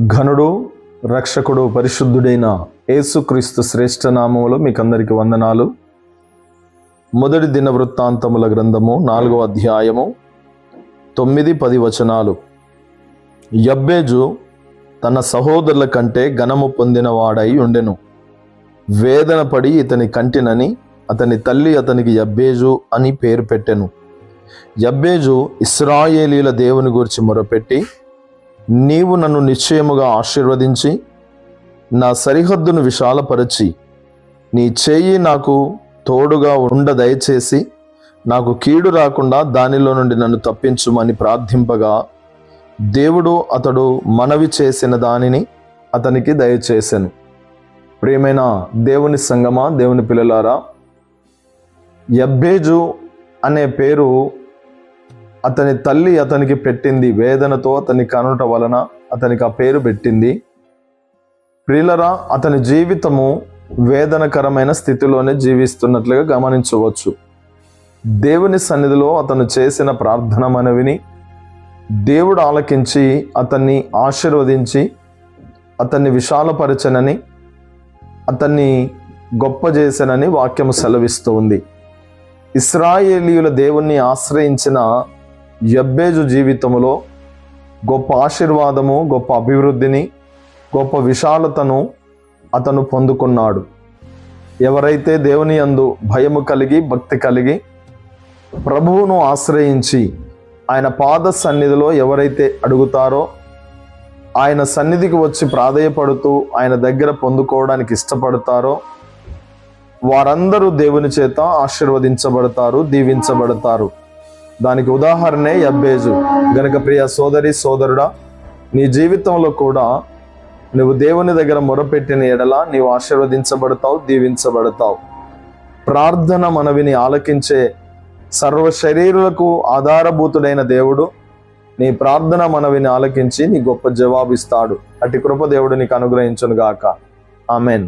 ఘనుడు రక్షకుడు పరిశుద్ధుడైన యేసుక్రీస్తు శ్రేష్ఠ నామములో మీకందరికి వందనాలు. మొదటి దినవృత్తాంతముల గ్రంథము 4వ అధ్యాయము 9-10 వచనాలు. యబ్బేజు తన సహోదరుల కంటే ఘనము పొందినవాడై ఉండెను. వేదన పడి ఇతని కంటినని అతని తల్లి అతనికి యబ్బేజు అని పేరు పెట్టెను. యబ్బేజు ఇశ్రాయేలీల దేవుని గురించి మొరపెట్టి, నీవు నన్ను నిశ్చయముగా ఆశీర్వదించి నా సరిహద్దును విశాలపరచి నీ చేయి నాకు తోడుగా ఉండ దయచేసి నాకు కీడు రాకుండా దానిలో నుండి నన్ను తప్పించుమని ప్రార్థింపగా దేవుడు అతడు మనవి చేసిన దానిని అతనికి దయచేసెను. ప్రియమైన దేవుని సంగమా, దేవుని పిల్లలారా, యబ్బేజు అనే పేరు అతని తల్లి అతనికి పెట్టింది. వేదనతో అతని కనుట వలన అతనికి ఆ పేరు పెట్టింది. ప్రియులరా, అతని జీవితము వేదనకరమైన స్థితిలోనే జీవిస్తున్నట్లుగా గమనించవచ్చు. దేవుని సన్నిధిలో అతను చేసిన ప్రార్థన మనవిని దేవుడు ఆలకించి అతన్ని ఆశీర్వదించి అతన్ని విశాలపరచనని, అతన్ని గొప్ప చేసనని వాక్యము సెలవిస్తూ ఉంది. ఇశ్రాయేలీయుల దేవుణ్ణి ఆశ్రయించిన యబ్బేజు జీవితంలో గొప్ప ఆశీర్వాదము, గొప్ప అభివృద్ధిని, గొప్ప విశాలతను అతను పొందుకున్నాడు. ఎవరైతే దేవుని యందు భయము కలిగి భక్తి కలిగి ప్రభువును ఆశ్రయించి ఆయన పాద సన్నిధిలో ఎవరైతే అడుగుతారో, ఆయన సన్నిధికి వచ్చి ప్రాధేయపడుతూ ఆయన దగ్గర పొందుకోవడానికి ఇష్టపడతారో వారందరూ దేవుని చేత ఆశీర్వదించబడతారు, దీవించబడతారు. దానికి ఉదాహరణే యబ్బేజు. గనుక ప్రియ సోదరి సోదరుడా, నీ జీవితంలో కూడా నువ్వు దేవుని దగ్గర మొరపెట్టిన ఎడల నీవు ఆశీర్వదించబడతావు, దీవించబడతావు. ప్రార్థన మనవిని ఆలకించే సర్వ శరీరులకు ఆధారభూతుడైన దేవుడు నీ ప్రార్థన మనవిని ఆలకించి నీ గొప్ప జవాబిస్తాడు. అట్టి కృప దేవుడు నీకు అనుగ్రహించును గాక. ఆమెన్.